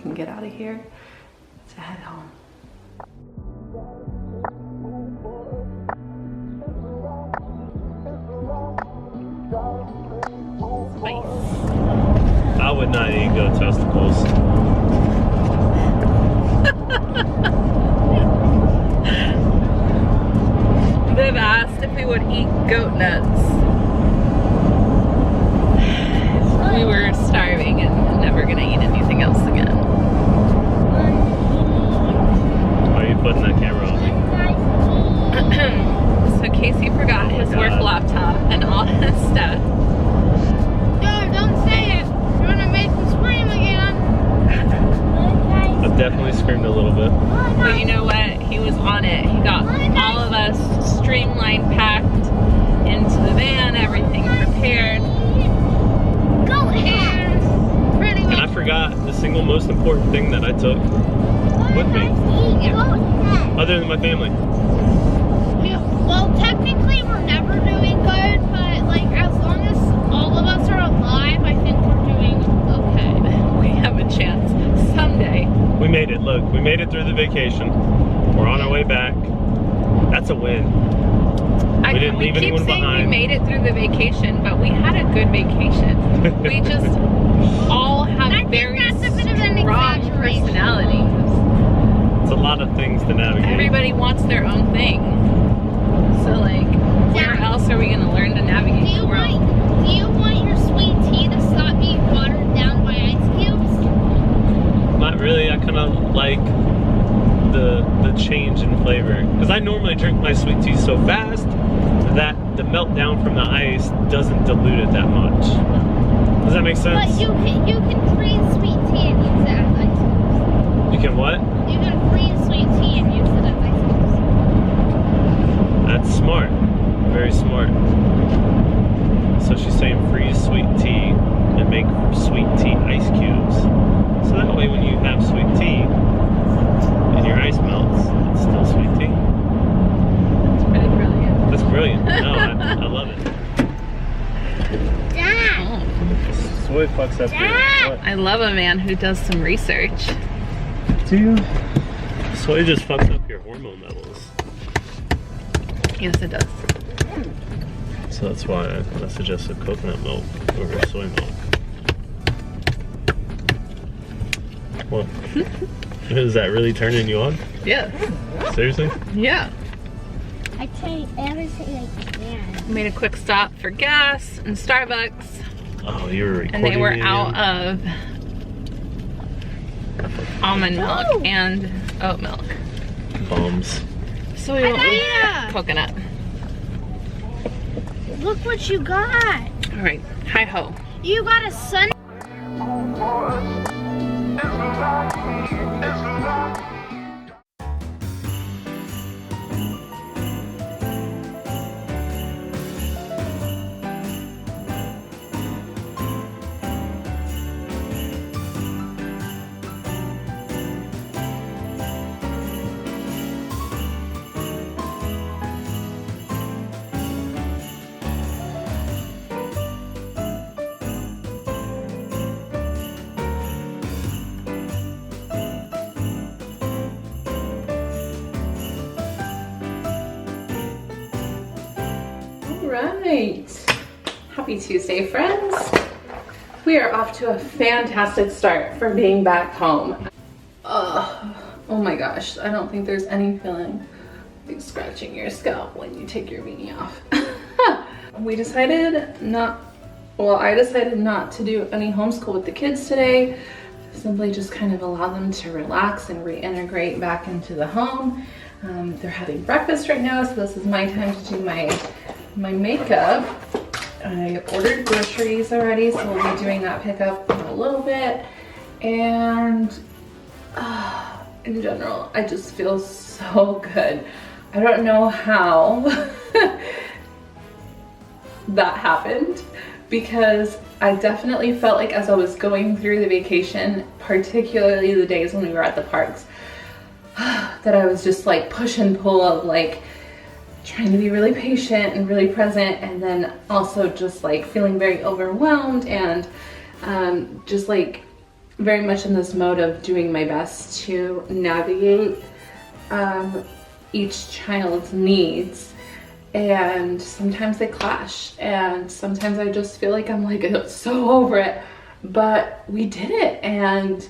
can get out of here to head home. I would not eat goat testicles. They've asked if we would eat goat nuts. We were starving and never gonna eat anything else again. Why are you putting that camera on me? So Casey forgot his work laptop and all his stuff. No, don't say it. You're gonna make me scream again. I've definitely screamed a little bit. But you know what? He was on it. He got all of us streamlined, packed into the van, everything prepared. Go ahead. And I forgot the single most important thing that I took with me, other than my family. Well, technically we're never doing good, but like as long as all of us are alive, I think we're doing okay. We have a chance someday. We made it. Look, we made it through the vacation. We're on our way back. That's a win. We didn't leave anyone behind. We made it through the vacation, but we had a good vacation. We just all have very strong personalities. It's a lot of things to navigate. Everybody wants their own thing. So like, where else are we gonna learn to navigate the world? Do you want your sweet tea to stop being watered down by ice cubes? Not really. I kind of like the change in flavor, because I normally drink my sweet tea so fast that the meltdown from the ice doesn't dilute it that much. Does that make sense? But you can freeze sweet tea and use it as ice cubes. You can what? You can freeze sweet tea and use it as ice cubes. That's smart. Very smart. So she's saying freeze sweet tea and make sweet tea ice cubes. So that way when you have sweet tea and your ice melts, it's still sweet tea. That's pretty brilliant. That's brilliant. No, I love it. Dad! Soy fucks up here. What? I love a man who does some research. Do you? Soy just fucks up your hormone levels. Yes, it does. So that's why I suggested coconut milk over soy milk. What? Is that really turning you on? Yeah. Seriously? Yeah. I tell you everything I can. Made a quick stop for gas in Starbucks. Oh, you were recording. And they were me out again? of almond milk and oat milk. Bombs. So we went with Yeah. coconut. Look what you got. All right, hi ho. You got a sun. Right. Happy Tuesday, friends. We are off to a fantastic start for being back home. Oh my gosh, I don't think there's any feeling like scratching your scalp when you take your beanie off. I decided not to do any homeschool with the kids today. Simply just kind of allow them to relax and reintegrate back into the home. They're having breakfast right now, so this is my time to do my makeup. I ordered groceries already, so we'll be doing that pickup in a little bit. And in general, I just feel so good. I don't know how that happened, because I definitely felt like as I was going through the vacation, particularly the days when we were at the parks, that I was just like push and pull of like trying to be really patient and really present, and then also just like feeling very overwhelmed and just like very much in this mode of doing my best to navigate each child's needs, and sometimes they clash, and sometimes I just feel like I'm like so over it, but we did it. And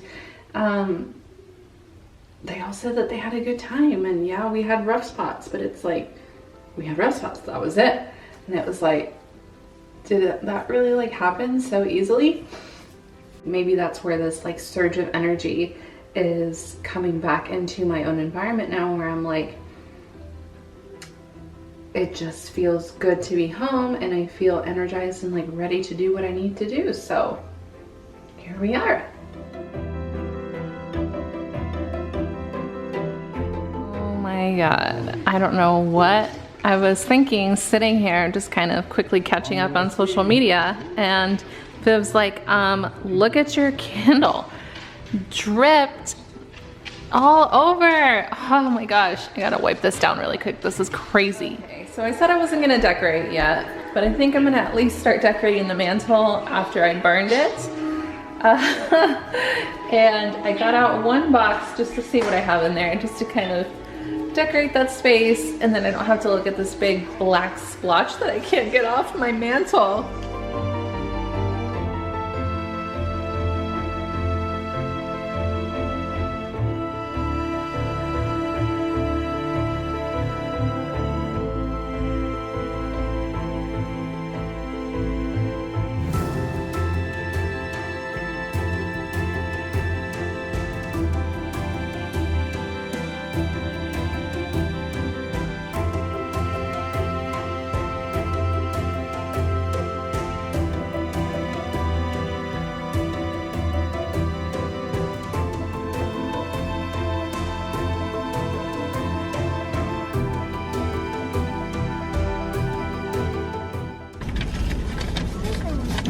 they all said that they had a good time, and yeah, we had rough spots, but it's like, we had rough spots, that was it. And it was like, did that really like happen so easily? Maybe that's where this like surge of energy is coming back into my own environment now, where I'm like, it just feels good to be home, and I feel energized and like ready to do what I need to do. So here we are. Oh my God, I don't know what I was thinking sitting here just kind of quickly catching up on social media, and Viv's like, look at your candle, dripped all over. Oh my gosh, I gotta wipe this down really quick. This is crazy. Okay, so I said I wasn't gonna decorate yet, but I think I'm gonna at least start decorating the mantle after I burned it. And I got out one box just to see what I have in there, just to kind of decorate that space, and then I don't have to look at this big black splotch that I can't get off my mantle.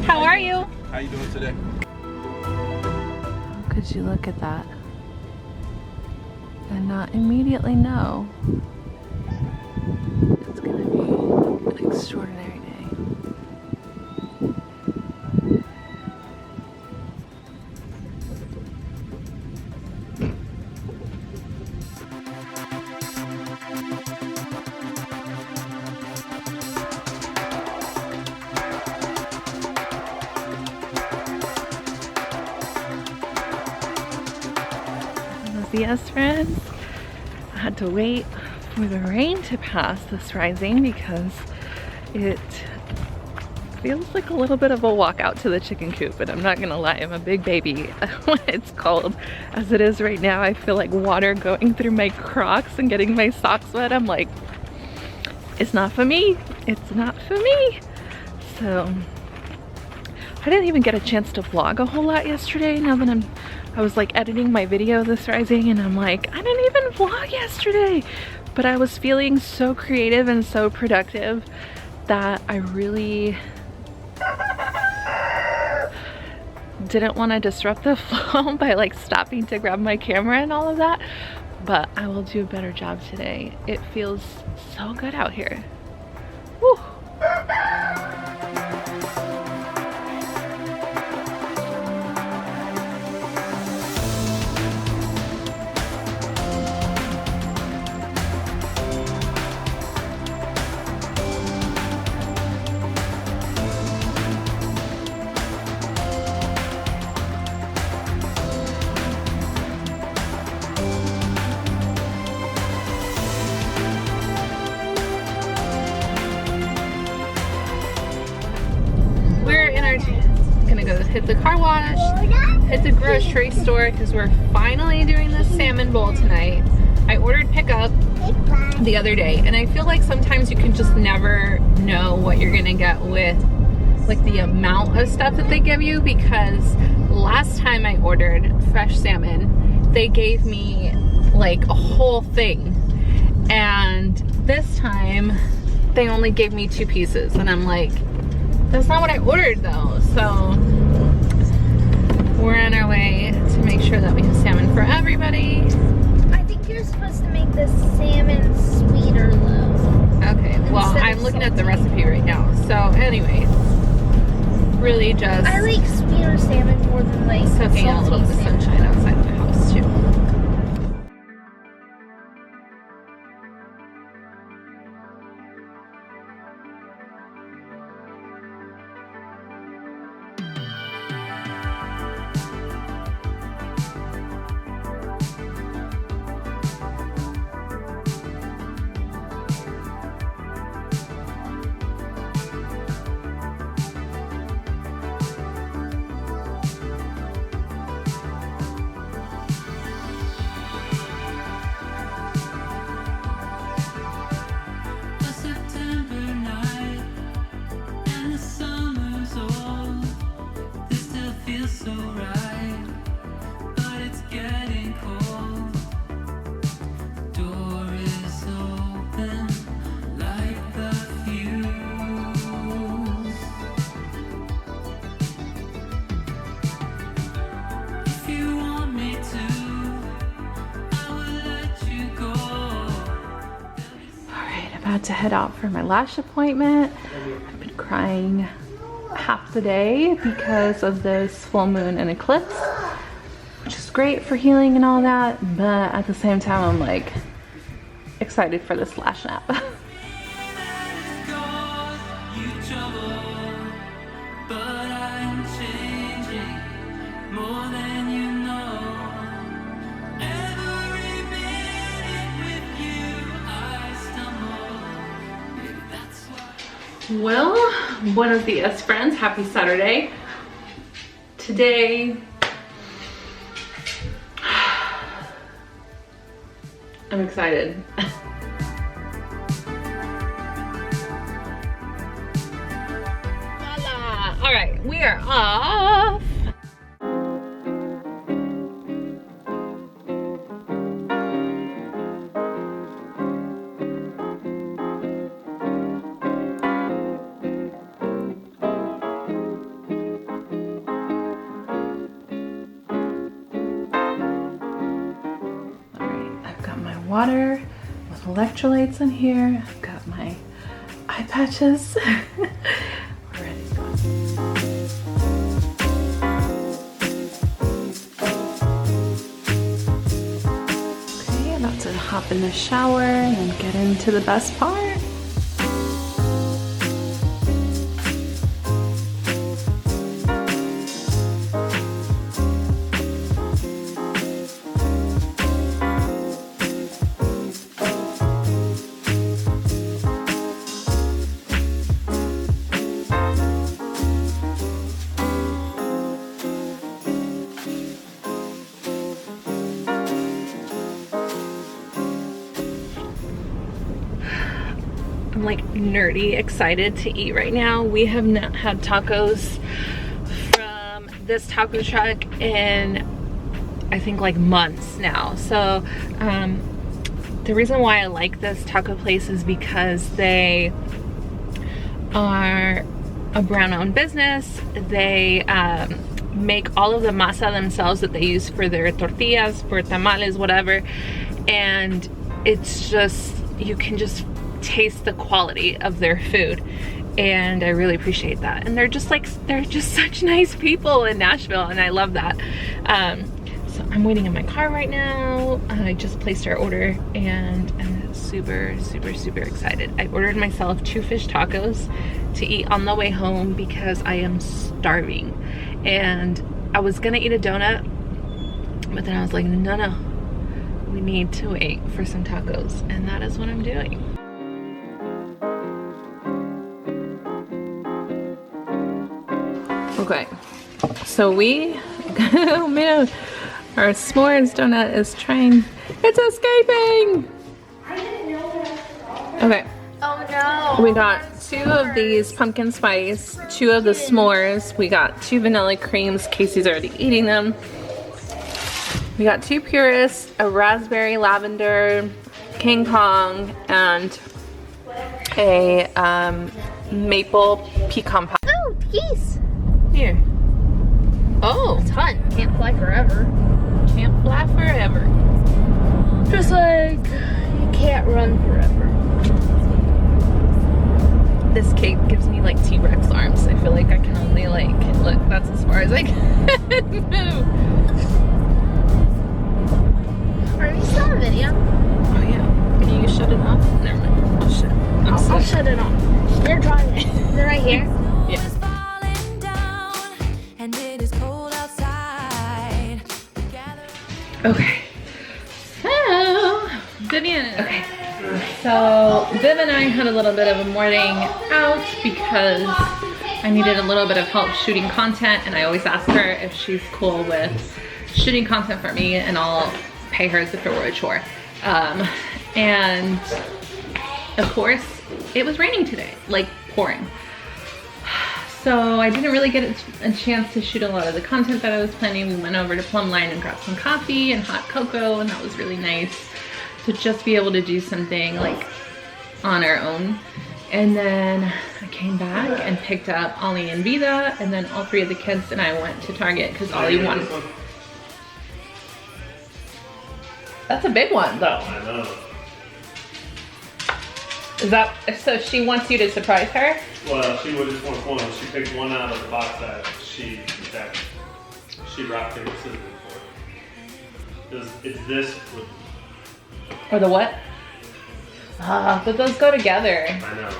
How are you? How you doing today? Could you look at that and not immediately know it's gonna be an extraordinary day? Yes, friends, I had to wait for the rain to pass this rising because it feels like a little bit of a walk out to the chicken coop, but I'm not gonna lie, I'm a big baby when it's cold. As it is right now, I feel like water going through my Crocs and getting my socks wet. I'm like, it's not for me, it's not for me. So I didn't even get a chance to vlog a whole lot yesterday. Now that I was like editing my video this rising, and I'm like, I didn't even vlog yesterday, but I was feeling so creative and so productive that I really didn't want to disrupt the flow by like stopping to grab my camera and all of that, but I will do a better job today. It feels so good out here. Woo. Gonna go hit the car wash, hit the grocery store, because we're finally doing the salmon bowl tonight. I ordered pickup the other day, and I feel like sometimes you can just never know what you're gonna get with like the amount of stuff that they give you, because last time I ordered fresh salmon, they gave me like a whole thing, and this time they only gave me 2 pieces, and I'm like, that's not what I ordered though. So we're on our way to make sure that we have salmon for everybody. I think you're supposed to make the salmon sweeter though. Okay, well, I'm looking at the recipe right now. So anyways, really just... I like sweet saltier salmon more than like Soaking a little bit of salmon. sunshine outside my house too. About to head out for my lash appointment. I've been crying half the day because of this full moon and eclipse, which is great for healing and all that, but at the same time I'm like excited for this lash nap. Well, buenos dias friends, happy Saturday. Today, I'm excited. Voila! All right, we are off. Water with electrolytes in here. I've got my eye patches. We're ready to go. Okay, about to hop in the shower and then get into the best part. I'm like nerdy excited to eat right now. We have not had tacos from this taco truck in I think like months now. So the reason why I like this taco place is because they are a brown-owned business. They make all of the masa themselves that they use for their tortillas, for tamales, whatever. And it's just, you can just taste the quality of their food. And I really appreciate that. And they're just such nice people in Nashville, and I love that. So I'm waiting in my car right now. I just placed our order and I'm super, super, super excited. I ordered myself 2 fish tacos to eat on the way home because I am starving. And I was gonna eat a donut, but then I was like, no, we need to wait for some tacos, and that is what I'm doing. Okay, so we made our s'mores donut is trying, it's escaping! I didn't know that. Okay. Oh no. We got 2 of these pumpkin spice, 2 of the s'mores. We got 2 vanilla creams. Casey's already eating them. We got 2 purists, a raspberry lavender, King Kong, and a maple pecan pie. Oh, geese. Here. Oh, It's hot. Can't fly forever. can't fly forever. Just like you can't run forever. This cake gives me like T-Rex arms. I feel like I can only like, look, that's as far as I can move. Are you still on video? Oh yeah. Can you shut it off? Never mind. I'll shut it. I'll shut it off. You're driving. Is it right here? Yeah. Okay. So, Vivian. Okay. So, Viv and I had a little bit of a morning out because I needed a little bit of help shooting content, and I always ask her if she's cool with shooting content for me, and I'll pay her as if it were a chore. And of course, it was raining today, like pouring. So I didn't really get a chance to shoot a lot of the content that I was planning. We went over to Plumline and grabbed some coffee and hot cocoa, and that was really nice to just be able to do something like on our own. And then I came back and picked up Ollie and Vida, and then all three of the kids and I went to Target because Ollie wanted. That's a big one though. I know. Is that, so she wants you to surprise her? Well, she would just want one. She picked one out of the box that she rock paper scissors for. It's this with, Or the what? But those go together. I know.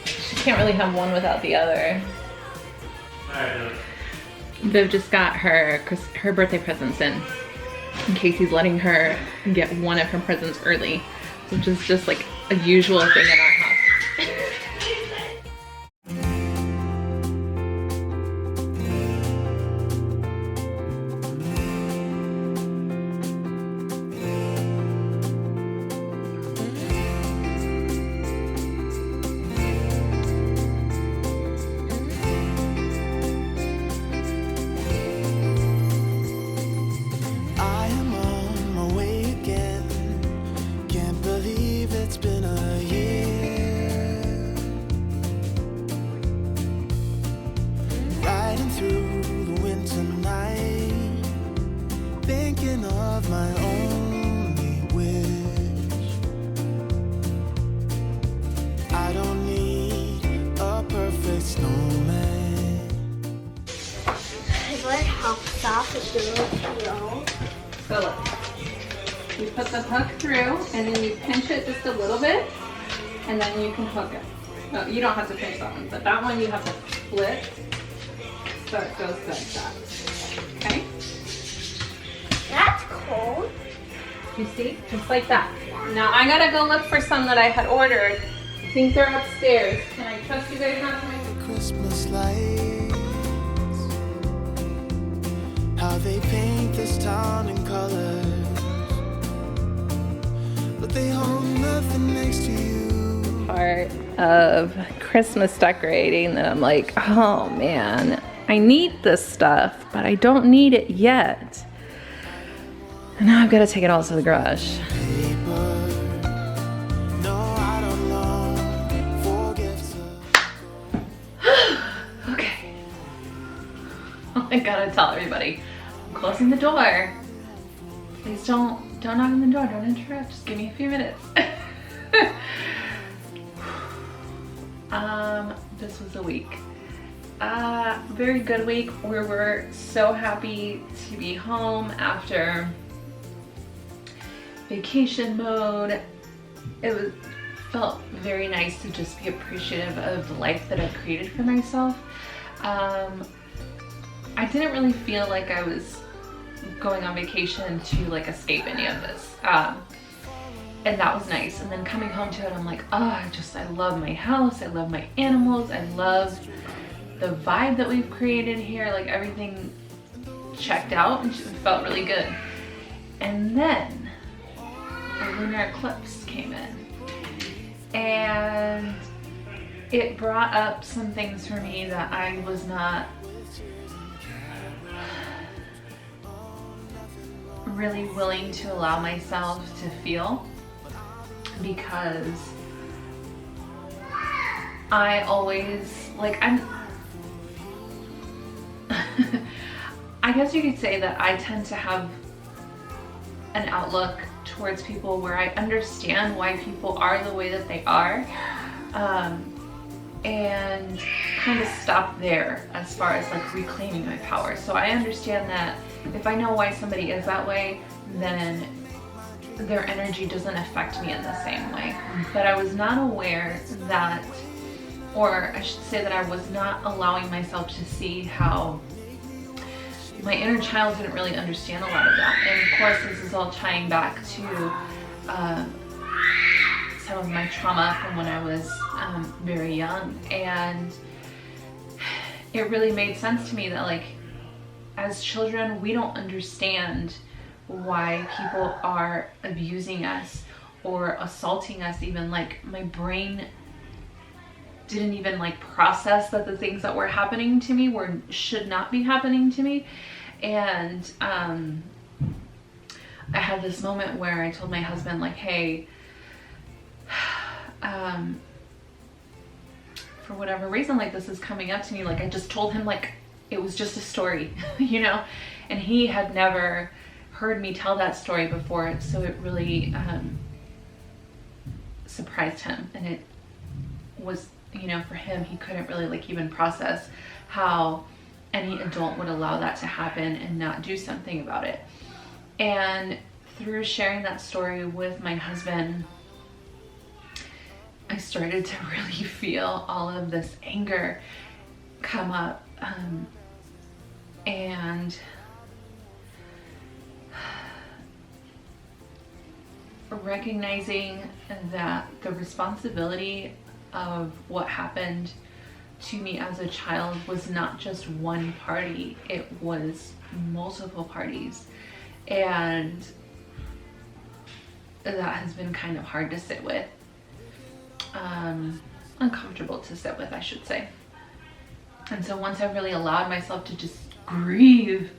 She can't really have one without the other. I know. Viv just got her birthday presents in Casey's letting her get one of her presents early, which is just like a usual thing in our house. So look, you put the hook through and then you pinch it just a little bit and then you can hook it. No, you don't have to pinch that one, but that one you have to split so it goes like that. Okay? That's cool. You see? Just like that. Now I gotta go look for some that I had ordered. I think they're upstairs. Can I trust you guys not to make Christmas lights, how they paint this town in colors, but they hold nothing next to you. part of Christmas decorating that I'm like, oh man, I need this stuff, but I don't need it yet. And now I've got to take it all to the garage. Okay. I gotta tell everybody, I'm closing the door. Please don't knock on the door, don't interrupt, just give me a few minutes. This was a week. Very good week. We were so happy to be home after vacation mode. It felt very nice to just be appreciative of the life that I've created for myself. I didn't really feel like I was going on vacation to like escape any of this. And that was nice. And then coming home to it, I'm like, oh, I love my house. I love my animals. I love the vibe that we've created here. Like everything checked out and it felt really good. And then the Lunar Eclipse came in. And it brought up some things for me that I was not really willing to allow myself to feel, because I always, like, I guess you could say that I tend to have an outlook towards people where I understand why people are the way that they are. and kind of stop there as far as like reclaiming my power. So I understand that if I know why somebody is that way, then their energy doesn't affect me in the same way. But I was not aware that, or I should say that I was not allowing myself to see how my inner child didn't really understand a lot of that. And of course, this is all tying back to some of my trauma from when I was very young. And it really made sense to me that, like, as children, we don't understand why people are abusing us or assaulting us even. Like, my brain didn't even like process that the things that were happening to me should not be happening to me. And I had this moment where I told my husband, like, hey, for whatever reason, like, this is coming up to me. Like, I just told him, like, it was just a story, you know, and he had never heard me tell that story before. So it really surprised him. And it was, you know, for him, he couldn't really like even process how any adult would allow that to happen and not do something about it. And through sharing that story with my husband, I started to really feel all of this anger come up, and recognizing that the responsibility of what happened to me as a child was not just one party, it was multiple parties. And that has been kind of hard to sit with. Uncomfortable to sit with, I should say. And so once I really allowed myself to just grieve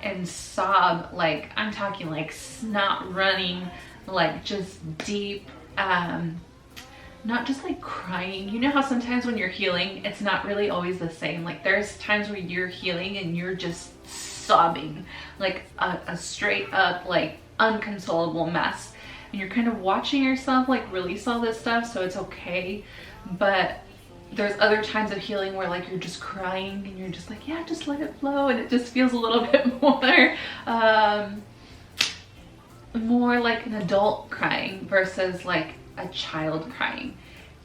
and sob, like, I'm talking like snot running, like just deep, not just like crying. You know how sometimes when you're healing, it's not really always the same. Like, there's times where you're healing and you're just sobbing, like a straight up, like, unconsolable mess. And you're kind of watching yourself like release all this stuff, so it's okay. But there's other times of healing where, like, you're just crying and you're just like, yeah, just let it flow. And it just feels a little bit more like an adult crying versus like a child crying.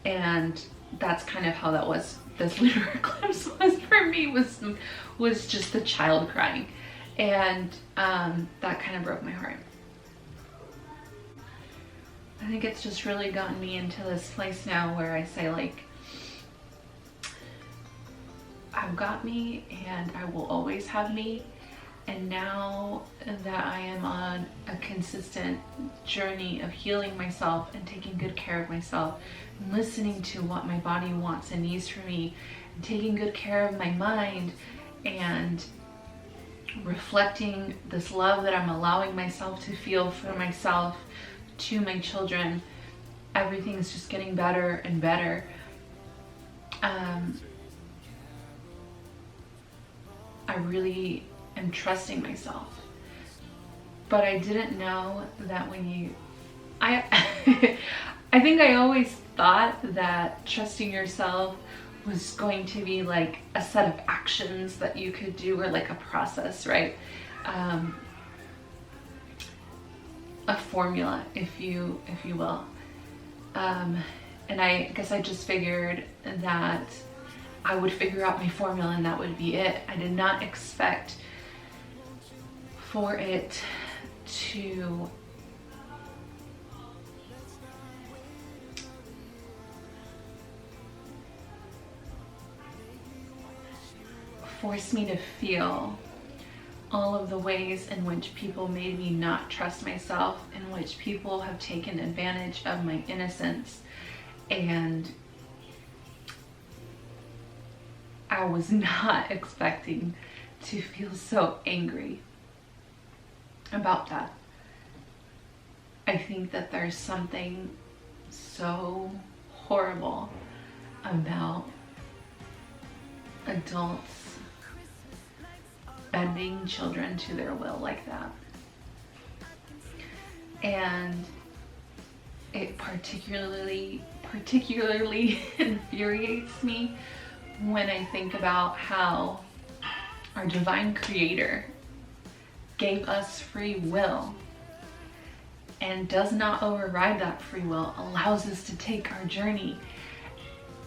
And that's kind of how that was. This lunar eclipse was for me, was just the child crying. And that kind of broke my heart. I think it's just really gotten me into this place now where I say, like, I've got me and I will always have me. And now that I am on a consistent journey of healing myself and taking good care of myself, and listening to what my body wants and needs from me, and taking good care of my mind, and reflecting this love that I'm allowing myself to feel for myself to my children, everything is just getting better and better. I really am trusting myself, but I didn't know that when I think I always thought that trusting yourself was going to be like a set of actions that you could do, or like a process, right? A formula, if you will. And I guess I just figured that I would figure out my formula and that would be it. I did not expect for it to force me to feel all of the ways in which people made me not trust myself, in which people have taken advantage of my innocence. And I was not expecting to feel so angry about that. I think that there's something so horrible about adults bending children to their will like that. And it particularly particularly infuriates me when I think about how our divine creator gave us free will and does not override that free will, allows us to take our journey.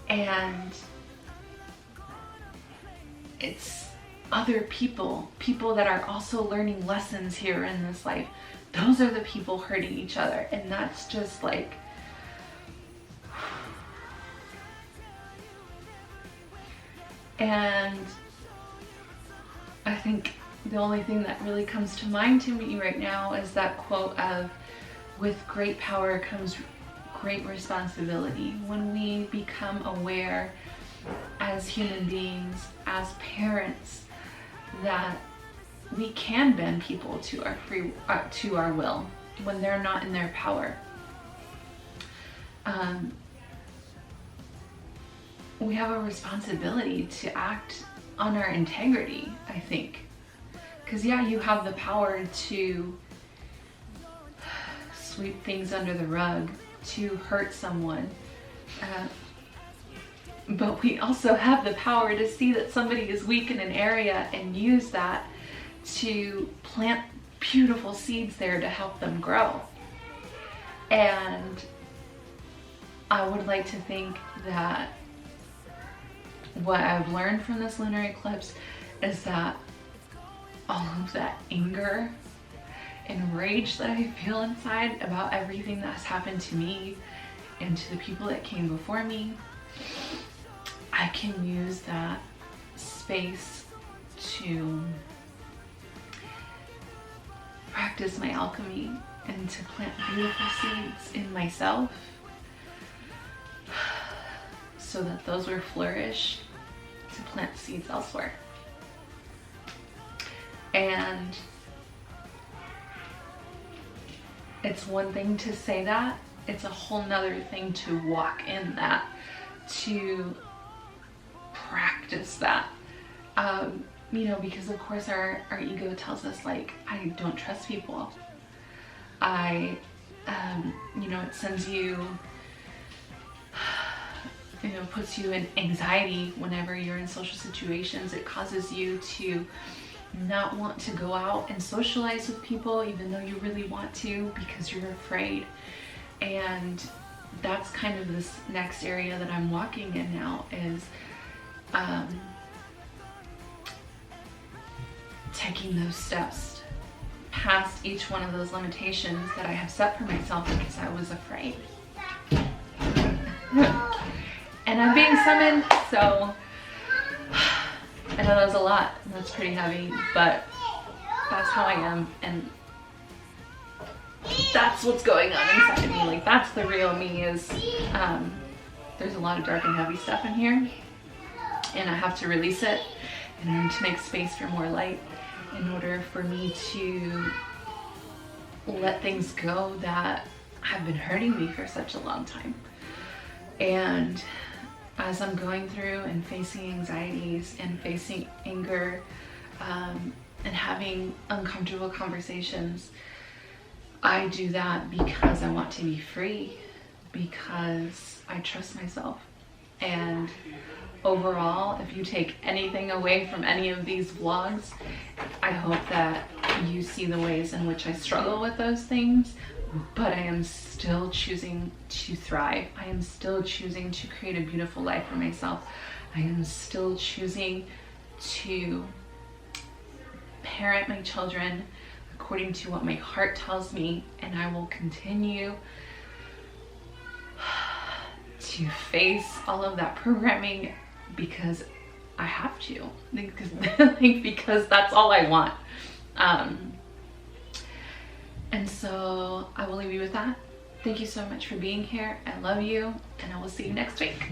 And it's other people that are also learning lessons here in this life. Those are the people hurting each other. And that's just like, and I think the only thing that really comes to mind to me right now is that quote of, with great power comes great responsibility. When we become aware as human beings, as parents, that we can bend people to our will when they're not in their power. We have a responsibility to act on our integrity, I think. Because yeah, you have the power to sweep things under the rug, to hurt someone. But we also have the power to see that somebody is weak in an area and use that to plant beautiful seeds there to help them grow. And I would like to think that what I've learned from this lunar eclipse is that all of that anger and rage that I feel inside about everything that's happened to me and to the people that came before me, I can use that space to practice my alchemy and to plant beautiful seeds in myself so that those will flourish to plant seeds elsewhere. And it's one thing to say that, it's a whole nother thing to walk in that, to practice that. You know, because of course our ego tells us, like, I don't trust people. You know, it sends you, you know, puts you in anxiety whenever you're in social situations. It causes you to not want to go out and socialize with people even though you really want to because you're afraid. And that's kind of this next area that I'm walking in now, is taking those steps past each one of those limitations that I have set for myself because I was afraid. And I'm being summoned, so I know that was a lot, and that's pretty heavy, but that's how I am, and that's what's going on inside of me. Like, that's the real me. Is there's a lot of dark and heavy stuff in here, and I have to release it and to make space for more light in order for me to let things go that have been hurting me for such a long time. And as I'm going through and facing anxieties and facing anger and having uncomfortable conversations, I do that because I want to be free, because I trust myself. And overall, if you take anything away from any of these vlogs, I hope that you see the ways in which I struggle with those things, but I am still choosing to thrive. I am still choosing to create a beautiful life for myself. I am still choosing to parent my children according to what my heart tells me, and I will continue to face all of that programming because I have to, because that's all I want. And so I will leave you with that. Thank you so much for being here. I love you, and I will see you next week.